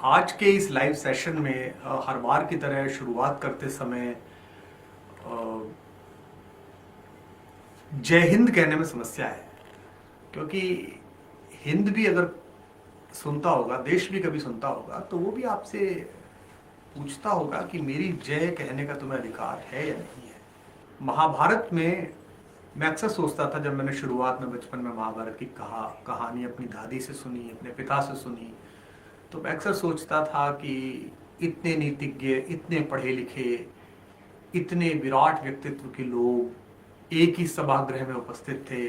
आज के इस लाइव सेशन में हर बार की तरह शुरुआत करते समय जय हिंद कहने में समस्या है, क्योंकि हिंद भी अगर सुनता होगा, देश भी कभी सुनता होगा, तो वो भी आपसे पूछता होगा कि मेरी जय कहने का तुम्हें अधिकार है या नहीं है। महाभारत में मैं अक्सर सोचता था, जब मैंने शुरुआत में बचपन में महाभारत की कहानी अपनी दादी से सुनी, अपने पिता से सुनी, तो मैं अक्सर सोचता था कि इतने नीतिज्ञ, इतने पढ़े लिखे, इतने विराट व्यक्तित्व के लोग एक ही सभागृह में उपस्थित थे,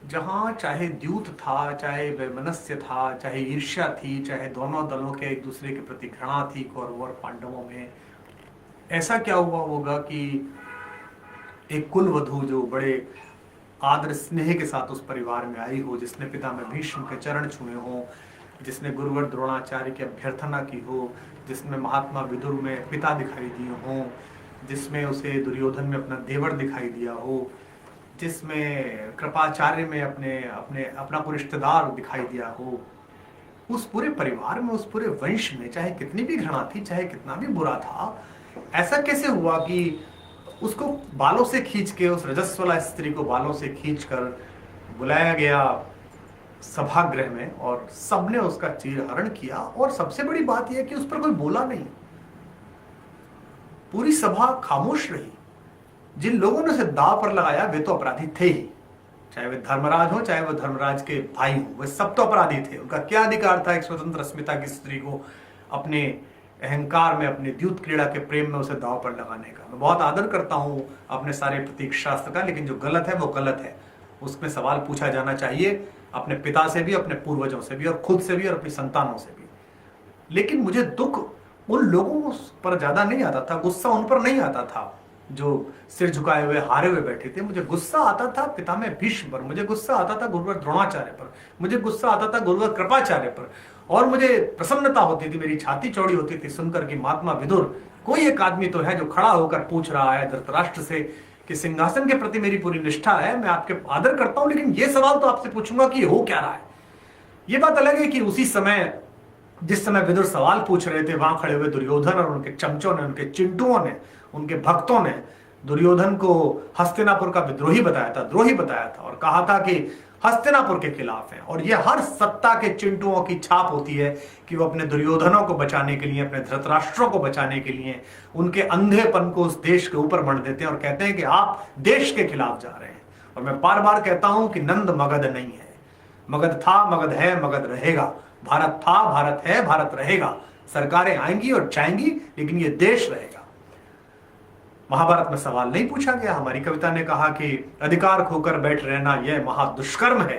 जहाँ चाहे द्यूत था, चाहे वैमनस्य था, चाहे ईर्ष्या थी, चाहे दोनों दलों के एक दूसरे के प्रति घृणा थी, कौरवों और पांडवों में। ऐसा क्या हुआ होगा कि एक कुल वधू जो बड़े आदर स्नेह के साथ उस परिवार में आई हो, जिसने पिता में भीष्म के चरण छुए हों, जिसने गुरुवर द्रोणाचार्य की अभ्यर्थना की हो, जिसमें महात्मा विदुर में पिता दिखाई दिए हों, जिसमें उसे दुर्योधन में अपना देवर दिखाई दिया हो, जिसमें कृपाचार्य में अपना कोई रिश्तेदार दिखाई दिया हो, उस पूरे परिवार में, उस पूरे वंश में चाहे कितनी भी घृणा थी, चाहे कितना भी बुरा था, ऐसा कैसे हुआ कि उसको बालों से खींच के, उस रजस्वला स्त्री को बालों से खींचकर बुलाया गया सभागृह में और सबने उसका चीरहरण किया। और सबसे बड़ी बात यह कि उस पर कोई बोला नहीं, पूरी सभा खामोश रही। जिन लोगों ने उसे दांव पर लगाया वे तो अपराधी थे ही, चाहे वे धर्मराज हो, चाहे वो धर्मराज के भाई हो, वे सब तो अपराधी थे। उनका क्या अधिकार था एक स्वतंत्र अस्मिता की स्त्री को अपने अहंकार में, अपने द्यूत क्रीड़ा के प्रेम में उसे दांव पर लगाने का। मैं बहुत आदर करता हूं अपने सारे प्रतीक शास्त्र का, लेकिन जो गलत है वो गलत है। उसमें सवाल पूछा जाना चाहिए अपने पिता से भी, अपने पूर्वजों से भी, और खुद से भी, और अपनी संतानों से भी। लेकिन मुझे दुख उन लोगों पर ज्यादा नहीं आता था, गुस्सा उन पर नहीं आता था जो सिर झुकाए हुए हारे हुए बैठे थे। मुझे गुस्सा आता था पिता में भीष्म पर, मुझे गुस्सा आता था गुरुवर द्रोणाचार्य पर, मुझे गुस्सा आता था गुरुवर कृपाचार्य पर, और मुझे प्रसन्नता होती थी, मेरी छाती चौड़ी होती थी सुनकर कि महात्मा विदुर, कोई एक आदमी तो है जो खड़ा होकर पूछ रहा है धृतराष्ट्र से कि सिंहासन के प्रति मेरी पूरी निष्ठा है, मैं आपके आदर करता हूं, लेकिन ये सवाल तो आपसे पूछूंगा कि हो क्या रहा है। ये बात अलग है कि उसी समय, जिस समय विदुर सवाल पूछ रहे थे, वहां खड़े हुए दुर्योधन और उनके चमचों ने, उनके चिंटुओं ने, उनके भक्तों ने दुर्योधन को हस्तिनापुर का विद्रोही बताया था, द्रोही बताया था, और कहा था कि हस्तिनापुर के खिलाफ है। और ये हर सत्ता के चिंटुओं की छाप होती है कि वो अपने दुर्योधनों को बचाने के लिए, अपने धृतराष्ट्रों को बचाने के लिए उनके अंधेपन को उस देश के ऊपर मढ़ देते हैं और कहते हैं कि आप देश के खिलाफ जा रहे हैं। और मैं बार बार कहता हूं कि नंद मगध नहीं है, मगध था, मगध है, मगध रहेगा। भारत था, भारत है, भारत रहेगा। सरकारें आएंगी और जाएंगी, लेकिन ये देश रहेगा। महाभारत में सवाल नहीं पूछा गया। हमारी कविता ने कहा कि अधिकार खोकर बैठ रहना यह महादुष्कर्म है,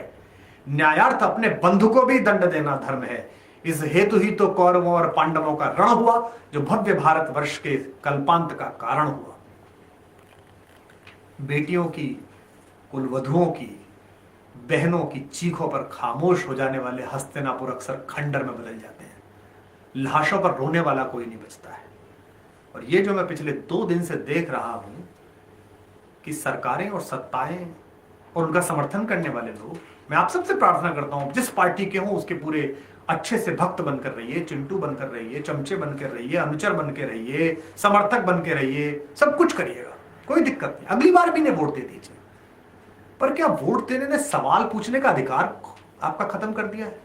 न्यायार्थ अपने बंधु को भी दंड देना धर्म है। इस हेतु ही तो कौरवों और पांडवों का रण हुआ, जो भव्य भारत वर्ष के कल्पांत का कारण हुआ। बेटियों की, कुलवधुओं की, बहनों की चीखों पर खामोश हो जाने वाले हस्तिनापुर अक्सर खंडर में बदल जाते हैं। लाशों पर रोने वाला कोई नहीं बचता है। और ये जो मैं पिछले 2 दिन से देख रहा हूं कि सरकारें और सत्ताएं और उनका समर्थन करने वाले लोग, मैं आप सबसे प्रार्थना करता हूं, जिस पार्टी के हों उसके पूरे अच्छे से भक्त बनकर रहिए, चिंटू बनकर रहिए, चमचे बनकर रहिए, अनुचर बनकर रहिए, समर्थक बनकर रहिए, सब कुछ करिएगा, कोई दिक्कत नहीं। अगली बार भी ने वोट दे दीजिए। पर क्या वोट देने ने सवाल पूछने का अधिकार आपका खत्म कर दिया है?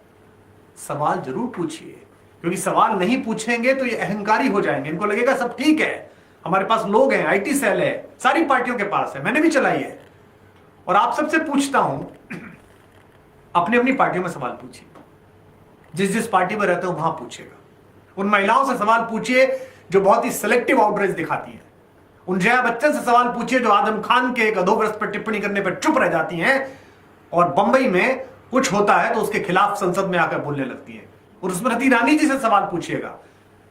सवाल जरूर पूछिए, क्योंकि सवाल नहीं पूछेंगे तो ये अहंकारी हो जाएंगे। इनको लगेगा सब ठीक है, हमारे पास लोग हैं, आईटी सेल है, सारी पार्टियों के पास है, मैंने भी चलाई है। और आप सबसे पूछता हूं, अपनी अपनी पार्टियों में सवाल पूछिए, जिस जिस पार्टी में रहते हो वहां पूछिएगा। उन महिलाओं से सवाल पूछिए जो बहुत ही सिलेक्टिव आउटरीच दिखाती हैं। उन जया बच्चन से सवाल पूछिए जो आदम खान के एक अधोग्रस्त पर टिप्पणी करने पर चुप रह जाती हैं, और बंबई में कुछ होता है तो उसके खिलाफ संसद में आकर बोलने लगती हैं। और स्मृति ईरानी जी से सवाल पूछिएगा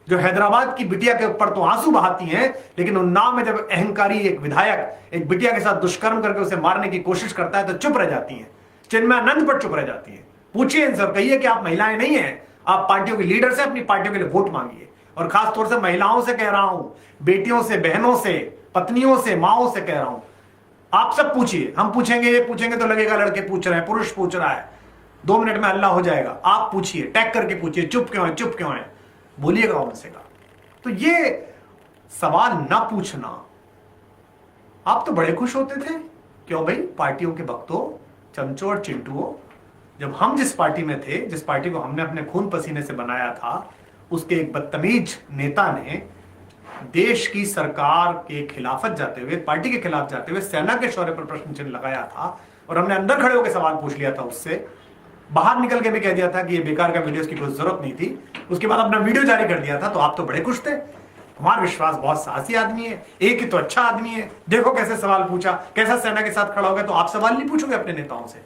जो हैदराबाद की बिटिया के ऊपर तो आंसू बहाती हैं, लेकिन उन्नाव में जब अहंकारी एक विधायक एक बिटिया के साथ दुष्कर्म करके उसे मारने की कोशिश करता है तो चुप रह जाती हैं। चिन्मयानंद पर चुप रह जाती हैं। पूछिए इनसे, कहिए कि आप महिलाएं नहीं हैं, आप पार्टियों के लीडर से अपनी पार्टियों के लिए वोट मांगिए। और खासतौर से महिलाओं से कह रहा हूं, बेटियों से, बहनों से, पत्नियों से, माओ से कह रहा हूं, आप सब पूछिए। हम पूछेंगे, ये पूछेंगे तो लगेगा लड़के पूछ रहे हैं, पुरुष पूछ रहा है, 2 मिनट में हल्ला हो जाएगा। आप पूछिए, टैग करके पूछिए, चुप क्यों है, चुप क्यों है। बोलिएगा उनसे का। तो ये सवाल ना पूछना, आप तो बड़े खुश होते थे, क्यों भाई? पार्टियों के भक्तों, चमचों और चिंटुओं, जब हम जिस पार्टी में थे, जिस पार्टी को हमने अपने खून पसीने से बनाया था, उसके एक बदतमीज नेता ने देश की सरकार के खिलाफत जाते हुए, पार्टी के खिलाफ जाते हुए सेना के शौर्य पर प्रश्न चिन्ह लगाया था, और हमने अंदर खड़े होकर सवाल पूछ लिया था उससे, बाहर निकल के भी कह दिया था कि ये बेकार का वीडियो, की कोई जरूरत नहीं थी, उसके बाद अपना वीडियो जारी कर दिया था। तो आप तो बड़े खुश थे, हमारा विश्वास बहुत साहसी आदमी है, एक ही तो अच्छा आदमी है, देखो कैसे सवाल पूछा, कैसा सेना के साथ खड़ा हो गया। तो आप सवाल नहीं पूछोगे अपने नेताओं से?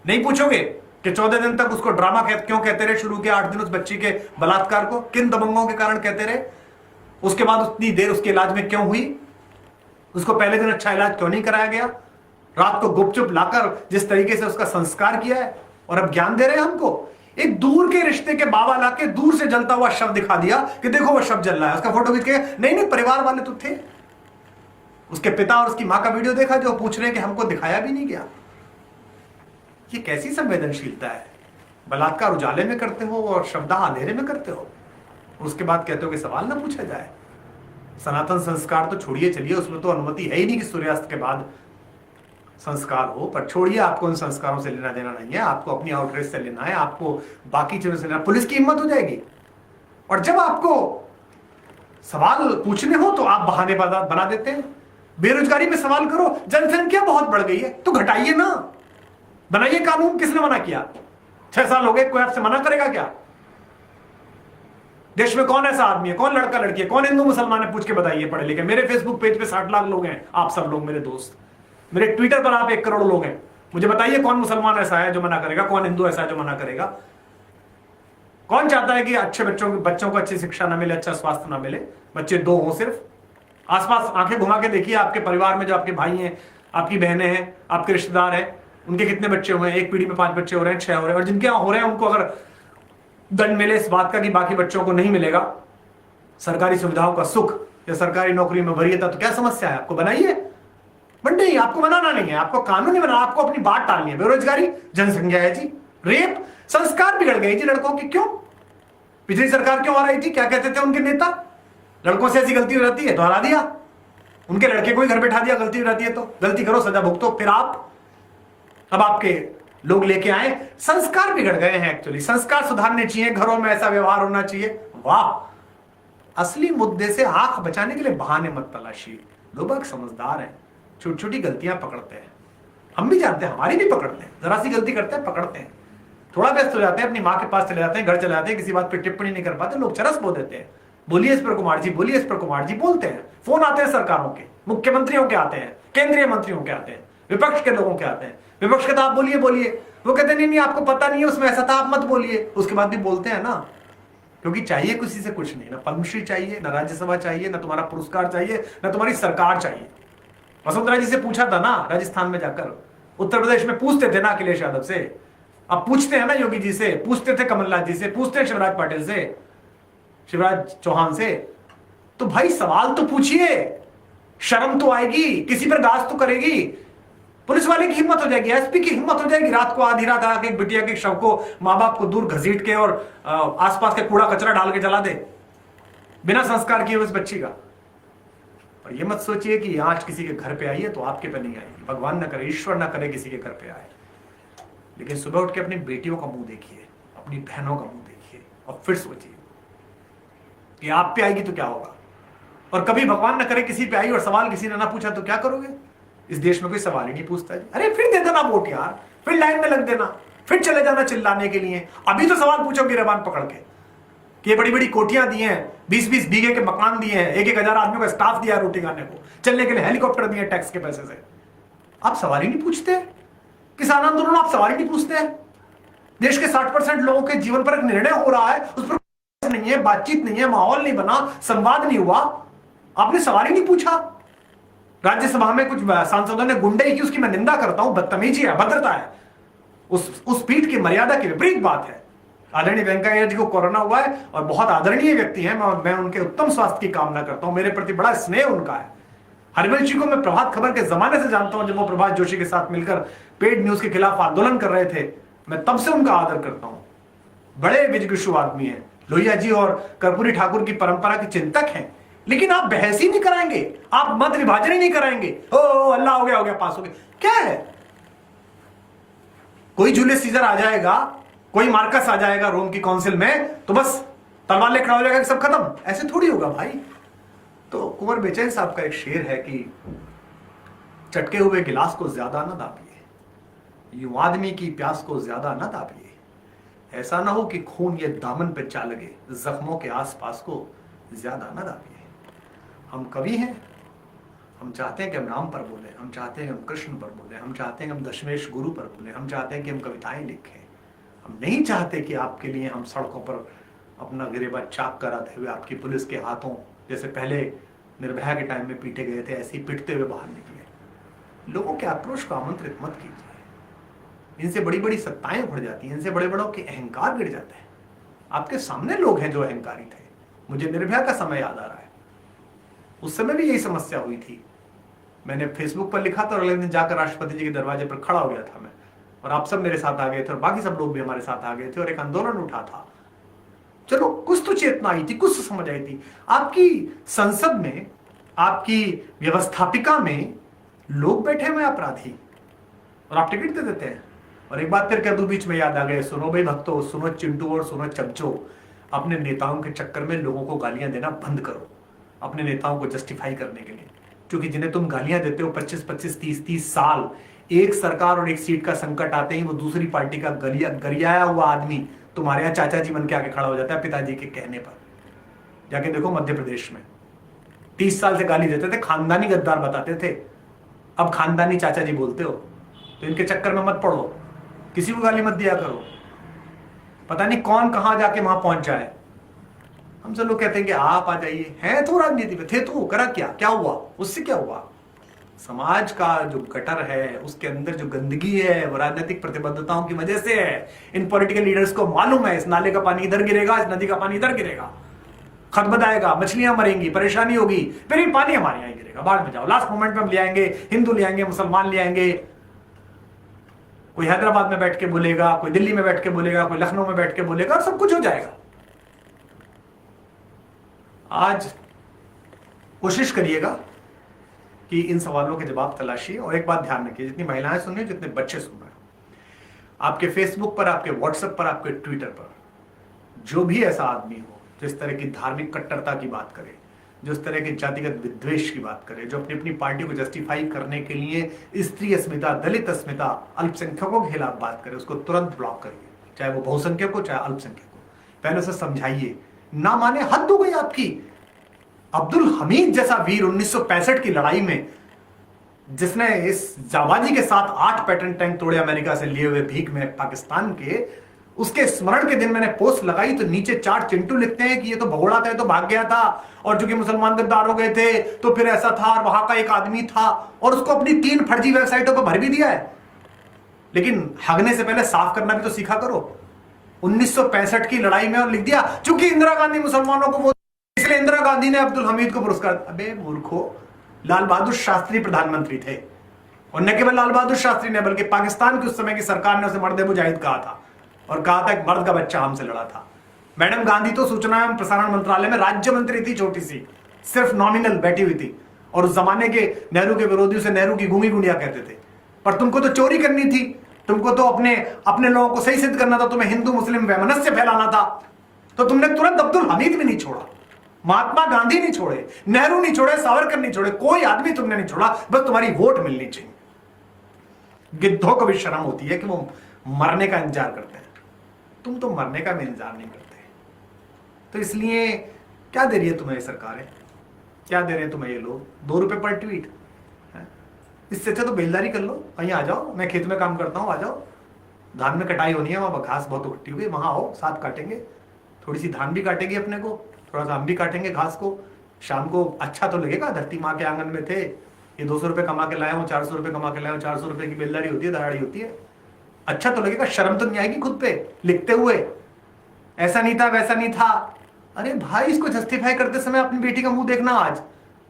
नहीं पूछोगे कि 14 दिन तक उसको ड्रामा क्यों कहते रहे, शुरू किया 8 दिन उस बच्ची के बलात्कार को किन दबंगों के कारण कहते रहे, उसके बाद उतनी देर उसके इलाज में क्यों हुई, उसको पहले दिन अच्छा इलाज क्यों नहीं कराया गया, रात को गुपचुप लाकर जिस तरीके से उसका संस्कार किया है, और अब ज्ञान दे रहे हैं हमको। एक दूर के रिश्ते के बाबा लाके दूर से जलता हुआ शव दिखा दिया कि देखो वो शव जल रहा है, उसका फोटो खींच के, नहीं परिवार वाले तो थे, उसके पिता और उसकी मां का वीडियो देखा जो पूछ रहे हैं कि हमको दिखाया भी नहीं गया। ये कैसी संवेदनशीलता है? बलात्कार उजाले में करते हो और शवदाह अंधेरे में करते हो, उसके बाद कहते हो कि सवाल ना पूछा जाए। सनातन संस्कार तो छोड़िए, चलिए उसमें तो अनुमति है ही नहीं कि सूर्यास्त के बाद संस्कार हो, पर छोड़िए, आपको उन संस्कारों से लेना देना नहीं है, आपको अपनी आउटरीच से लेना है, आपको बाकी चीजों से लेना। पुलिस की हिम्मत हो जाएगी, और जब आपको सवाल पूछने हो तो आप बहाने बना देते हैं। बेरोजगारी में सवाल करो, जनसंख्या बहुत बढ़ गई है, तो घटाइए ना, बनाइए कानून। किसने मना किया? 6 साल हो गए, कोई आपसे मना करेगा क्या? देश में कौन ऐसा आदमी है, कौन लड़का लड़की है, कौन हिंदू मुसलमान है, पूछ के बताइए पढ़े लिखे। मेरे फेसबुक पेज पे 60 लाख लोग हैं, आप सब लोग मेरे दोस्त। मेरे ट्विटर पर आप 1 करोड़ लोग हैं। मुझे बताइए कौन मुसलमान ऐसा है जो मना करेगा, कौन हिंदू ऐसा है जो मना करेगा? कौन चाहता है कि अच्छे बच्चों को अच्छी शिक्षा ना मिले, अच्छा स्वास्थ्य ना मिले, बच्चे 2 हों सिर्फ? आसपास आंखें घुमा के देखिए, आपके परिवार में जो आपके भाई हैं, आपकी बहनें हैं, आपके रिश्तेदार हैं, उनके कितने बच्चे हुए हैं? एक पीढ़ी में 5 बच्चे हो रहे हैं, 6 हो रहे हैं, और जिनके यहां हो रहे हैं उनको अगर दंड मिले इस बात का कि बाकी बच्चों को नहीं मिलेगा सरकारी सुविधाओं का सुख, या सरकारी नौकरी में वरीयता, तो क्या समस्या है? आपको बनाइए। बट नहीं, आपको बनाना नहीं है, आपको कानून नहीं बनाना, आपको अपनी बात टालनी है। बेरोजगारी, जनसंख्या है जी, रेप, संस्कार बिगड़ गए जी लड़कों के। क्यों? पिछली सरकार क्यों आ रही थी? क्या कहते थे उनके नेता? लड़कों से ऐसी गलती रहती है तो हरा दिया, उनके लड़के को ही घर बैठा दिया, गलती रहती है तो गलती करो, सजा भुगतो। फिर अब आपके लोग लेके आए, संस्कार बिगड़ गए हैं। एक्चुअली संस्कार सुधारने चाहिए, घरों में ऐसा व्यवहार होना चाहिए। वाह, असली मुद्दे से आंख बचाने के लिए बहाने मत तलाशिए। लोग समझदार हैं, छोटी छोटी गलतियां पकड़ते हैं, हम भी जानते हैं, हमारी भी पकड़ते हैं, जरा सी गलती करते हैं पकड़ते हैं, थोड़ा व्यस्त हो जाते हैं, अपनी माँ के पास चले जाते हैं, घर चले जाते हैं, किसी बात पे टिप्पणी नहीं कर पाते, लोग चरस बो देते हैं, बोलिए इस पर कुमार जी, बोलिए इस पर कुमार जी, बोलते हैं। फोन आते हैं सरकारों के, मुख्यमंत्रियों के आते हैं, केंद्रीय मंत्रियों के आते हैं, विपक्ष के लोगों के आते हैं। विपक्ष के तो आप बोलिए बोलिए, वो कहते नहीं आपको पता नहीं है उसमें ऐसा था, आप मत बोलिए। उसके बाद भी बोलते हैं ना, क्योंकि चाहिए किसी से कुछ नहीं, ना पद्मश्री चाहिए, ना राज्यसभा चाहिए, ना तुम्हारा पुरस्कार चाहिए, ना तुम्हारी सरकार चाहिए। वसुंधरा जी से पूछा था ना राजस्थान में जाकर, उत्तर प्रदेश में पूछते थे ना अखिलेश यादव से, अब पूछते हैं ना योगी जी से, पूछते थे कमलनाथ जी से, पूछते हैं शिवराज पाटिल से, शिवराज चौहान से। तो भाई सवाल तो पूछिए, शर्म तो आएगी, किसी पर गाज तो करेगी। पुलिस वाले की हिम्मत हो जाएगी, एसपी की हिम्मत हो जाएगी, रात को आधी रात आके एक बिटिया के शव को, मां बाप को दूर घसीट के और आसपास के कूड़ा कचरा डाल के जला दे, बिना संस्कार किए उस बच्ची का। और ये मत सोचिए कि आंच किसी के घर पे आई है तो आपके पे नहीं आएगी, भगवान ना करे, ईश्वर ना करे किसी के घर पे आए। लेकिन सुबह उठ के अपनी बेटियों का मुंह देखिए, अपनी बहनों का मुंह देखिए, और फिर सोचिए कि आप पे आएगी तो क्या होगा। और कभी भगवान ना करे किसी पे आई और सवाल किसी ने ना पूछा तो क्या करोगे? इस देश में कोई सवाल ही नहीं पूछता है। अरे फिर दे देना वोट यार, फिर लाइन में लग देना, फिर चले जाना चिल्लाने के लिए। अभी तो सवाल पूछोगे रबान पकड़ के कि ये बड़ी बड़ी कोठियां दी हैं, 20-20 बीघे के मकान दिए हैं, 1-1 हजार आदमियों का स्टाफ दिया है रोटी खाने को, चलने के लिए हेलीकॉप्टर दिए टैक्स के पैसे से। आप सवाल ही नहीं पूछते। किसान आंदोलन आप सवाल ही नहीं पूछते हैं। देश के 60% लोगों के जीवन पर एक निर्णय हो रहा है, उस पर नहीं है, बातचीत नहीं है, माहौल नहीं बना, संवाद नहीं हुआ, आपने सवाल ही नहीं पूछा। राज्यसभा में कुछ सांसदों ने गुंडे की, उसकी मैं निंदा करता हूं, बदतमीजी है, अभद्रता है, उस पीठ की मर्यादा की विपरीत बात है। आदरणीय वेंकैया जी को कोरोना हुआ है और बहुत आदरणीय व्यक्ति हैं, मैं उनके उत्तम स्वास्थ्य की कामना करता हूं, मेरे प्रति बड़ा स्नेह उनका है। हरवंश जी को मैं प्रभात खबर के जमाने से जानता हूं, जब वो प्रभात जोशी के साथ मिलकर पेड न्यूज के खिलाफ आंदोलन कर रहे थे, मैं तब से उनका आदर करता हूं। बड़े विजिगीषु आदमी हैं, लोहिया जी और कर्पूरी ठाकुर की परंपरा के चिंतक हैं, लेकिन आप बहस ही नहीं कराएंगे, आप मत विभाजन ही नहीं कराएंगे। ओ अल्लाह हो गया पास हो गया, क्या है? कोई जूलियस सीजर आ जाएगा, कोई मार्कस आ जाएगा रोम की काउंसिल में, तो बस तलवार ले खड़ा हो जाएगा कि सब खत्म। ऐसे थोड़ी होगा भाई। तो कुंवर बेचैन साहब का एक शेर है कि चटके हुए गिलास को ज्यादा ना दाबिए, यूं आदमी की प्यास को ज्यादा ना दाबिए, ऐसा ना हो कि खून ये दामन पे जा लगे, जख्मों के आसपास को ज्यादा ना दाबिए। हम कवि हैं, हम चाहते हैं कि हम राम पर बोले, हम चाहते हैं कि हम कृष्ण पर बोले, हम चाहते हैं कि हम दशमेश गुरु पर बोले, हम चाहते हैं कि हम कविताएं लिखें। हम नहीं चाहते कि आपके लिए हम सड़कों पर अपना गिरेबा चाक कराते हुए आपकी पुलिस के हाथों, जैसे पहले निर्भया के टाइम में पीटे गए थे, ऐसे ही पिटते हुए बाहर निकले। लोगों के आक्रोश को आमंत्रित मत कीजिए। इनसे बड़ी बड़ी सत्ताएं उड़ जाती हैं, इनसे बड़े बड़ों के अहंकार गिर जाते हैं। आपके सामने लोग हैं जो अहंकारी थे। मुझे निर्भया का समय याद आ रहा है, उस समय भी यही समस्या हुई थी। मैंने फेसबुक पर लिखा था और अगले दिन जाकर राष्ट्रपति जी के दरवाजे पर खड़ा हो गया था मैं, और आप सब मेरे साथ आ गए थे और बाकी सब लोग भी हमारे साथ आ गए थे और एक आंदोलन उठा था। चलो कुछ तो चेतना आई थी, कुछ तो समझ आई थी। आपकी संसद में, आपकी व्यवस्थापिका में लोग बैठे हुए अपराधी और आप टिकट दे देते हैं। और एक बात फिर कह दूं बीच में, याद आ गए, सुनो भाई भक्तों, सुनो चिंटू और सुनो चमचो, अपने नेताओं के चक्कर में लोगों को गालियां देना बंद करो, अपने नेताओं को जस्टिफाई करने के लिए। क्योंकि जिन्हें तुम गालियां देते हो 25-25, 30-30 साल, एक सरकार और एक सीट का संकट आते ही वो दूसरी पार्टी का गरियाया हुआ आदमी तुम्हारे यहाँ चाचा जी बन के आके खड़ा हो जाता है पिताजी के कहने पर। जाके देखो मध्य प्रदेश में 30 साल से गाली देते थे, खानदानी गद्दार बताते थे, अब खानदानी चाचा जी बोलते हो। तो इनके चक्कर में मत पड़ो, किसी को गाली मत दिया करो, पता नहीं कौन कहां जाके वहां पहुंच जाए। हम सब लोग कहते हैं कि आप आ जाइए, हैं तो राजनीति में थे, तो करा क्या हुआ, उससे क्या हुआ? समाज का जो गटर है, उसके अंदर जो गंदगी है, वो राजनीतिक प्रतिबद्धताओं की वजह से है। इन पॉलिटिकल लीडर्स को मालूम है इस नाले का पानी इधर गिरेगा, इस नदी का पानी इधर गिरेगा, खतबद आएगा, मछलियां मरेंगी, परेशानी होगी, फिर ये पानी हमारे यहां गिरेगा, बाद में जाओ, लास्ट मोमेंट में हम ले आएंगे, हिंदू ले आएंगे, मुसलमान ले आएंगे। कोई हैदराबाद में बैठ के बोलेगा, कोई दिल्ली में बैठ के बोलेगा, कोई लखनऊ में बैठ के बोलेगा, और सब कुछ हो जाएगा। आज कोशिश करिएगा कि इन सवालों के जवाब तलाशिए। और एक बात ध्यान रखिए, जितनी महिलाएं सुन रही, जितने बच्चे सुन रहे हैं, आपके फेसबुक पर, आपके व्हाट्सएप पर, आपके ट्विटर पर जो भी ऐसा आदमी हो जो इस तरह की धार्मिक कट्टरता की बात करे, जो इस तरह के जातिगत विद्वेष की बात करे, जो अपनी अपनी पार्टी को जस्टिफाई करने के लिए स्त्री अस्मिता, दलित अस्मिता, अल्पसंख्यकों के खिलाफ बात करे, उसको तुरंत ब्लॉक करिए, चाहे वो बहुसंख्यक हो चाहे अल्पसंख्यक हो। पहले उसे समझाइए, ना माने हद हो गई आपकी। अब्दुल हमीद जैसा वीर 1965 की लड़ाई में, जिसने इस जाबाजी के साथ 8 पैटर्न टैंक तोड़े अमेरिका से लिए हुए भीख में पाकिस्तान के, उसके स्मरण के दिन मैंने पोस्ट लगाई तो नीचे 4 चिंटू लिखते हैं कि ये तो भगोड़ा था, तो भाग गया था, और चूंकि मुसलमान गद्दार हो गए थे तो फिर ऐसा था, और वहां का एक आदमी था, और उसको अपनी 3 फर्जी वेबसाइटों पर भर भी दिया है। लेकिन हगने से पहले साफ करना भी तो सीखा करो। 1965 की लड़ाई में और लिख दिया चूंकि इंदिरा गांधी मुसलमानों को वोट, इसलिए इंदिरा गांधी ने अब्दुल हमीद को पुरस्कार। अबे मूर्खो, लाल बहादुर शास्त्री प्रधानमंत्री थे, और न केवल लाल बहादुर शास्त्री ने बल्कि पाकिस्तान की उस समय की सरकार ने उसे मर्द मुजाहिद कहा था, और कहा था एक मर्द का बच्चा हमसे लड़ा था। मैडम गांधी तो सूचना एवं प्रसारण मंत्रालय में राज्य मंत्री थी, छोटी सी, सिर्फ नॉमिनल बैठी हुई थी, और उस जमाने के नेहरू के विरोधी उसे नेहरू की गूंगी गुंडिया कहते थे। पर तुमको तो चोरी करनी थी, तुमको तो अपने लोगों को सही सिद्ध करना था, तुम्हें हिंदू मुस्लिम वैमनस्य फैलाना था, तो तुमने तुरंत अब्दुल हमीद भी नहीं छोड़ा, महात्मा गांधी नहीं छोड़े, नेहरू नहीं छोड़े, सावरकर नहीं छोड़े, कोई आदमी तुमने नहीं छोड़ा, बस तुम्हारी वोट मिलनी चाहिए। गिद्धों को भी शर्म होती है कि वो मरने का इंतजार करते हैं, तुम तो मरने का भी इंतजार नहीं करते। तो इसलिए क्या दे रही है तुम्हें ये सरकारें, क्या दे रहे हैं तुम्हें ये लोग? 2 रुपए पर ट्वीट, इससे अच्छा तो बेलदारी कर लो, कहीं आ जाओ, मैं खेत में काम करता हूँ, आ जाओ, धान में कटाई होनी है, वहां घास बहुत उगटी हुई, वहां आओ, साथ काटेंगे, थोड़ी सी धान भी काटेगी अपने को, थोड़ा सा हम भी काटेंगे घास को, शाम को अच्छा तो लगेगा। धरती माँ के आंगन में थे, ये 200 रुपए कमा के लाया हूँ, 400 रुपए कमा के लाया हूँ, 400 रुपए की बेलदारी होती है, दहाड़ी होती है, अच्छा तो लगेगा, शर्म तो नहीं आएगी खुद पे लिखते हुए, ऐसा नहीं था वैसा नहीं था। अरे भाई, इसको जस्टिफाई करते समय अपनी बेटी का मुंह देखना आज,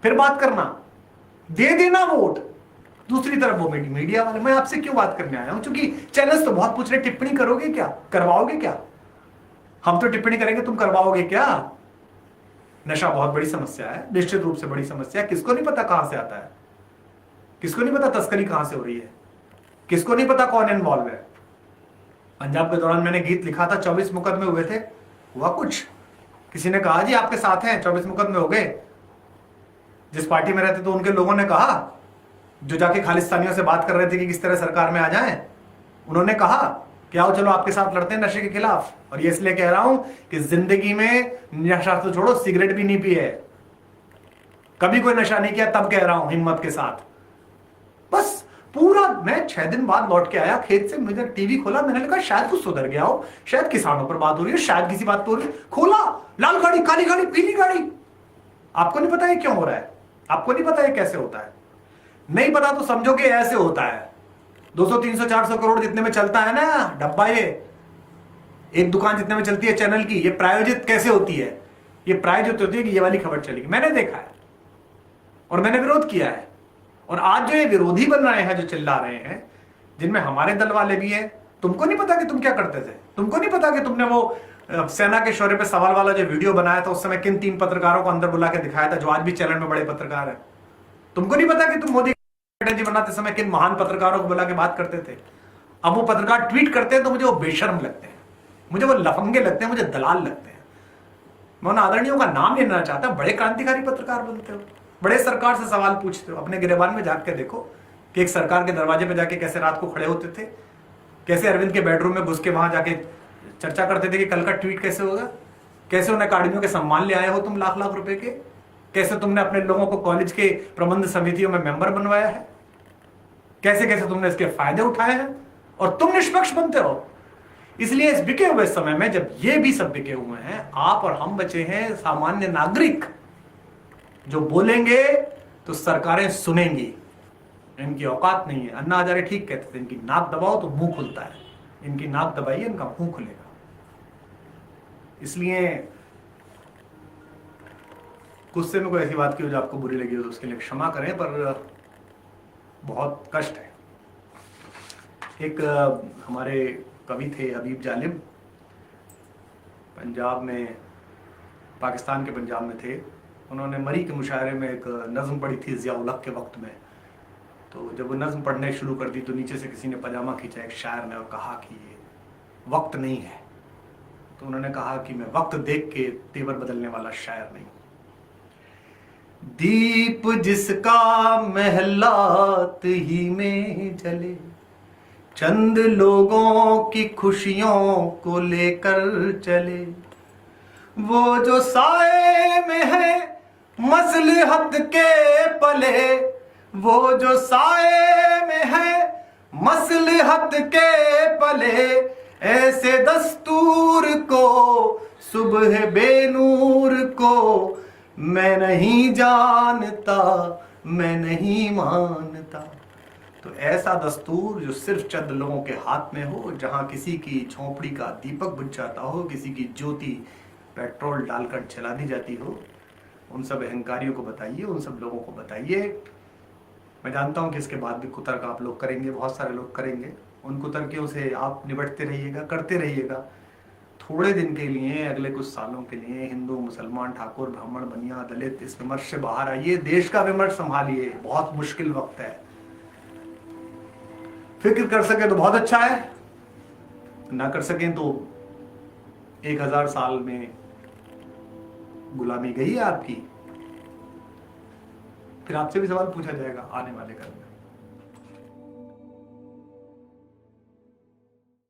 फिर बात करना, दे देना वोट। दूसरी तरफ वो मीडिया वाले, मैं आपसे क्यों बात करने आया हूं, क्योंकि चैनल्स तो बहुत पूछ रहे, टिप्पणी करोगे क्या, करवाओगे क्या? हम तो टिप्पणी करेंगे, तुम करवाओगे क्या? नशा बहुत बड़ी समस्या है, निश्चित रूप से बड़ी समस्या है। किसको नहीं पता कहां से आता है, किसको नहीं पता तस्करी कहां से हो रही है, किसको नहीं पता कौन इन्वॉल्व है। पंजाब के दौरान मैंने गीत लिखा था, 24 मुकदमे हुए थे, हुआ कुछ? किसी ने कहा जी आपके साथ हैं, 24 मुकदमे हो गए? जिस पार्टी में रहते तो उनके लोगों ने कहा, जो जाके खालिस्तानियों से बात कर रहे थे कि किस तरह सरकार में आ जाएं, उन्होंने कहा कि आओ चलो आपके साथ लड़ते हैं नशे के खिलाफ। और ये इसलिए कह रहा हूं कि जिंदगी में नशा तो छोड़ो, सिगरेट भी नहीं पिए, कभी कोई नशा नहीं किया, तब कह रहा हूं हिम्मत के साथ। बस पूरा मैं 6 दिन बाद लौट के आया खेत से, मुझे टीवी खोला, मैंने कहा शायद कुछ सुधर गया हो, शायद किसानों पर बात हो रही है, शायद किसी बात पर हो रही है। खोला, लाल गाड़ी, काली गाड़ी, पीली गाड़ी। आपको नहीं पता ये क्यों हो रहा है? आपको नहीं पता ये कैसे होता है? नहीं पता तो समझो कि ऐसे होता है। 200 300 400 करोड़ जितने में चलता है ना डब्बा, ये एक दुकान जितने में चलती है चैनल की, ये प्रायोजित कैसे होती है? ये प्रायोजित होती है कि ये वाली खबर चलेगी। मैंने देखा है और मैंने विरोध किया है। और आज जो ये विरोधी बन रहे हैं, जो चिल्ला रहे हैं, जिनमें हमारे दल वाले भी हैं, तुमको नहीं पता कि तुम क्या करते थे? तुमको नहीं पता कि तुमने वो सेना के शौर्य पे सवाल वाला जो वीडियो बनाया था, उस समय किन 3 पत्रकारों को अंदर बुला के दिखाया था, जो आज भी चैनल में बड़े पत्रकार हैं? तुमको नहीं पता कि तुम मोदी जी बनाते समय किन महान पत्रकारों को बुला के बात करते थे? अब वो पत्रकार ट्वीट करते हैं तो मुझे वो बेशर्म लगते हैं, मुझे वो लफंगे लगते हैं, मुझे दलाल लगते हैं। मैं उन आदरणियों का नाम लेना चाहता, बड़े क्रांतिकारी पत्रकार बनते हो, बड़े सरकार से सवाल पूछते हो। अपने गिरेबान में जाके देखो कि एक सरकार के दरवाजे पे जाके कैसे रात को खड़े होते थे, कैसे अरविंद के बेडरूम में घुस के वहां जाके चर्चा करते थे कि कल का ट्वीट कैसे होगा, कैसे उन अकाडमियों के सम्मान ले आए हो तुम लाख लाख रुपए के, कैसे तुमने अपने लोगों को कॉलेज के प्रबंध समितियों में मेंबर बनवाया है, कैसे कैसे तुमने इसके फायदे उठाए हैं, और तुम निष्पक्ष बनते हो। इसलिए इस बिके हुए समय में, जब ये भी सब बिके हुए हैं, आप और हम बचे हैं सामान्य नागरिक, जो बोलेंगे तो सरकारें सुनेंगी। इनकी औकात नहीं है। अन्ना हजारे ठीक कहते थे, इनकी नाक दबाओ तो मुंह खुलता है, इनकी नाक दबाइए इनका मुंह खुलेगा। इसलिए गुस्से में कोई ऐसी बात की हो जो आपको बुरी लगी हो तो उसके लिए क्षमा करें, पर बहुत कष्ट है। एक हमारे कवि थे हबीब जालिम, पंजाब में, पाकिस्तान के पंजाब में थे। उन्होंने मरी के मुशायरे में एक नज़्म पढ़ी थी ज़िया उल हक के वक्त में। तो जब वो नज़्म पढ़ने शुरू कर दी तो नीचे से किसी ने पजामा खींचा एक शायर ने और कहा कि ये वक्त नहीं है। तो उन्होंने कहा कि मैं वक्त देख के तेवर बदलने वाला शायर नहीं। दीप जिसका महलात ही में जले, चंद लोगों की खुशियों को लेकर चले, वो जो साए में है मसलहत के पले, वो जो साए में है मसलहत के पले, ऐसे दस्तूर को सुबह बेनूर को मैं नहीं जानता, मैं नहीं मानता। तो ऐसा दस्तूर जो सिर्फ चंद लोगों के हाथ में हो, जहां किसी की झोंपड़ी का दीपक बुझ जाता हो, किसी की ज्योति पेट्रोल डालकर जला दी जाती हो, उन सब अहंकारियों को बताइए, उन सब लोगों को बताइए। मैं जानता हूं कि इसके बाद भी कुतर्क आप लोग करेंगे, बहुत सारे लोग करेंगे। उन कुतर्कियों से आप निपटते रहिएगा, करते रहिएगा। थोड़े दिन के लिए, अगले कुछ सालों के लिए हिंदू, मुसलमान, ठाकुर, ब्राह्मण, बनिया, दलित, इस विमर्श से बाहर आइए, देश का विमर्श संभालिए। बहुत मुश्किल वक्त है। फिक्र कर सके तो बहुत अच्छा है, ना कर सकें तो 1000 साल में गुलामी गई है आपकी। फिर आपसे भी सवाल पूछा जाएगा आने वाले कल में।